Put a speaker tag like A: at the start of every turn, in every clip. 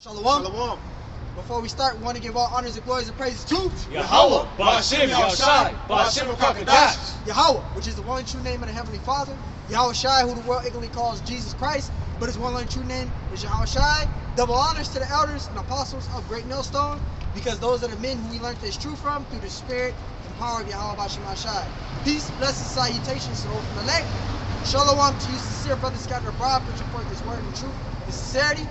A: Shalom.
B: Shalom.
A: Before we start, we want to give all honors and glories and praises to
B: Yahweh, Ba'ashem Yahushai, Ba'ashem Kakadash.
A: Yahweh, which is the one true name of the Heavenly Father. Yahweh Shai, who the world ignorantly calls Jesus Christ, but his one true name is Yahweh Shai. Double honors to the elders and apostles of Great Millstone, because those are the men who we learned this truth from through the spirit and power of Yahweh Ba'ashem Yahushai. Peace, blessings, salutations to those from the elect. Shalom to you, sincere brothers scattered abroad, preaching forth this word in truth and sincerity.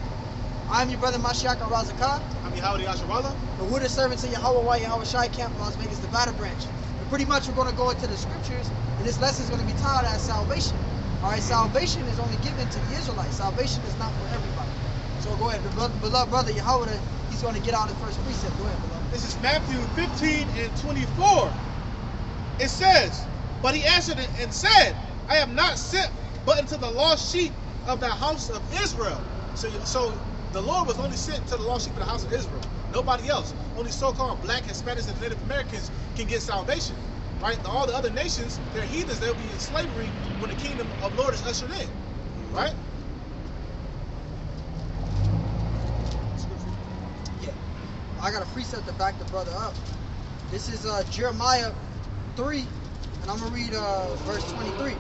A: I'm your brother Mashiach Razakah.
B: I'm Yahweh Yasharallah.
A: And we're the servants of Yahweh White Yahweh Shai Camp in Las Vegas, Nevada branch. And pretty much we're going to go into the scriptures, and this lesson is going to be titled as salvation. Alright, salvation is only given to the Israelites. Salvation is not for everybody. So go ahead, beloved brother Yahweh, he's going to get out the first precept. Go ahead, beloved.
B: This is Matthew 15 and 24. It says, "But he answered and said, I am not sent but unto the lost sheep of the house of Israel." So the Lord was only sent to the lost sheep of the house of Israel. Nobody else. Only so-called black, Hispanics, and Native Americans can get salvation. Right? All the other nations, they're heathens. They'll be in slavery when the kingdom of the Lord is ushered in. Right?
A: Yeah. I got a precept to back the brother up. This is Jeremiah 3, and I'm going to read verse 23.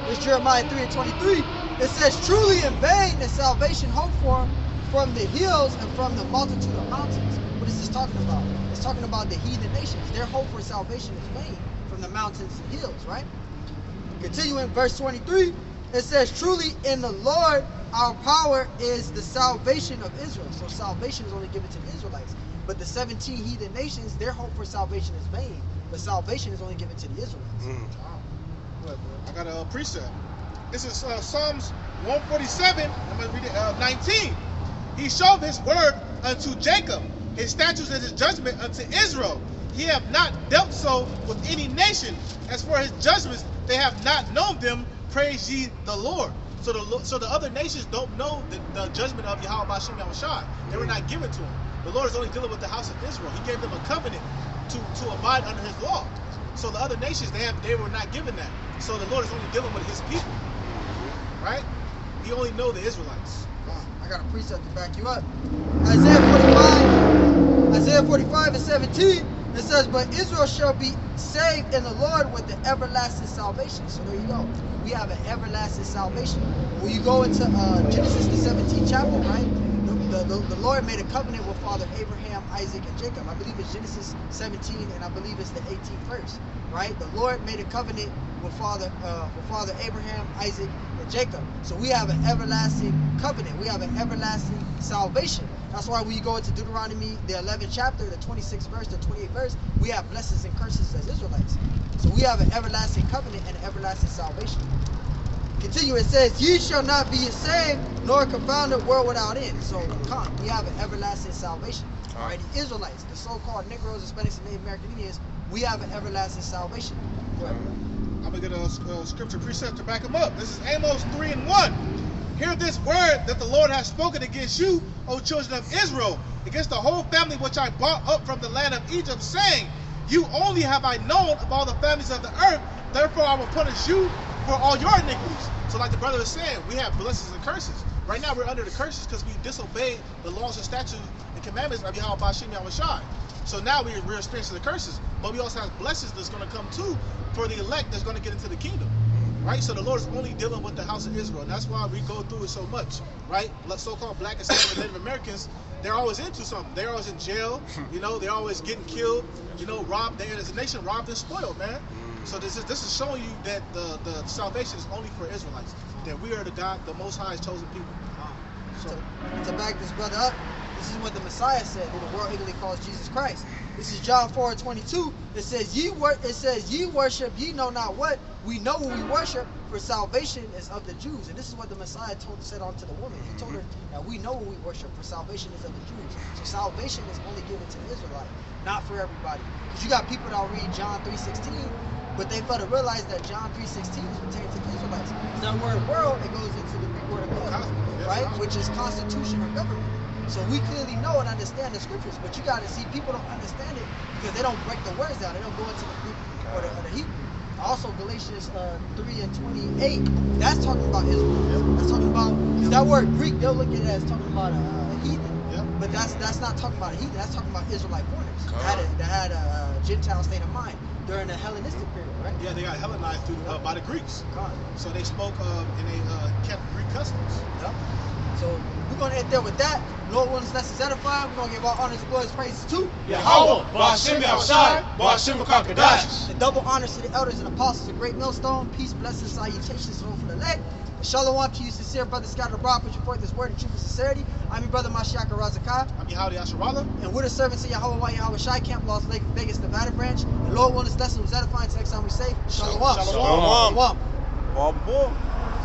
A: This is Jeremiah 3 and 23. It says, "Truly in vain is salvation hoped for from the hills and from the multitude of mountains." What is this talking about? It's talking about the heathen nations. Their hope for salvation is vain from the mountains and hills, right? Continuing verse 23, it says, "Truly in the Lord our power is the salvation of Israel." So salvation is only given to the Israelites. But the 17 heathen nations, their hope for salvation is vain. But salvation is only given to the Israelites.
B: I got a precept. This is Psalms 147. I'm going to read it. 19. "He showed his word unto Jacob, his statutes and his judgment unto Israel. He have not dealt so with any nation. As for his judgments, they have not known them. Praise ye the Lord." So the other nations don't know the judgment of Yahweh Ba'ashem Yahushai. They were not given to him. The Lord is only dealing with the house of Israel. He gave them a covenant to abide under his law. So the other nations, they were not given that. So the Lord is only dealing with his people. Right? He only knows the Israelites.
A: I got a precept to back you up. Isaiah 45 and 17, it says, "But Israel shall be saved in the Lord with the everlasting salvation." So there you go. We have an everlasting salvation. When you go into Genesis the 17th chapter, right? The Lord made a covenant with Father Abraham, Isaac, and Jacob. I believe it's Genesis 17, and I believe it's the 18th verse, right? The Lord made a covenant with Father Abraham, Isaac, and Jacob. So we have an everlasting covenant. We have an everlasting salvation. That's why when you go into Deuteronomy, the 11th chapter, the 26th verse, the 28th verse, we have blessings and curses as Israelites. So we have an everlasting covenant and an everlasting salvation. Continue, it says, "Ye shall not be ashamed, nor confounded world without end." So we have an everlasting salvation. All right, the Israelites, the so-called Negroes, Hispanics, and Native American Indians, we have an everlasting salvation.
B: I'm going to get a scripture precept to back him up. This is Amos 3 and 1. "Hear this word that the Lord has spoken against you, O children of Israel, against the whole family which I brought up from the land of Egypt, saying, You only have I known of all the families of the earth, therefore I will punish you for all your iniquities." So like the brother was saying, we have blessings and curses. Right now we're under the curses because we disobeyed the laws and statutes and commandments of Yahweh Ba'ashem Yahushai. So now we're experiencing the curses, but we also have blessings that's going to come too for the elect that's going to get into the kingdom. Right? So the Lord is only dealing with the house of Israel. And that's why we go through it so much. Right? So-called black and Native Americans, they're always into something. They're always in jail. You know, they're always getting killed. You know, robbed. As a nation, robbed and spoiled, man. So this is showing you that the salvation is only for Israelites. That we are the Most High's chosen people.
A: So to back this brother up, this is what the Messiah said, who the world ignorantly calls Jesus Christ. This is John 4 and 22. It says, ye worship, ye know not what. We know who we worship, for salvation is of the Jews." And this is what the Messiah said unto the woman. He told her that we know who we worship, for salvation is of the Jews. So salvation is only given to the Israelite, not for everybody. Because you got people that read John 3:16, but they fail to realize that John 3:16 is pertaining to the Israelites. That word "world," it goes into the Greek word "economy," right? Which is constitution or government. So we clearly know and understand the scriptures, but you got to see people don't understand it because they don't break the words down. They don't go into the Greek or the Hebrew. Also, Galatians 3 and 28, that's talking about Israel. That's talking about, because that word Greek, they'll look at it as talking about a heathen. that's not talking about a heathen. That's talking about Israelite foreigners that had a Gentile state of mind during the Hellenistic period, right?
B: Yeah, they got Hellenized through, by the Greeks. So they spoke and they kept Greek customs.
A: Yep. So we're going to end there with that. Lord willing, this lesson's edifying. We're going to give our honors and glories praises to
C: Yahweh, Ba'ashem Yahushai, Ba'ashem Kakadash.
A: and double honors to the elders and apostles of Great Millstone. Peace, blessings, salutations to all for the elect. Shalom to you, sincere brothers scattered abroad, put forth this word in truth and sincerity. I'm your brother Mashiach Razakah.
B: I'm Yahweh Asherallah.
A: And we're the servants of Yahweh Yahweh Shai, Camp Las Vegas, Nevada branch. And Lord willing, this lesson was edifying. So next time we say, Shalom.
C: Shalom.
A: Shalom.
C: Boy.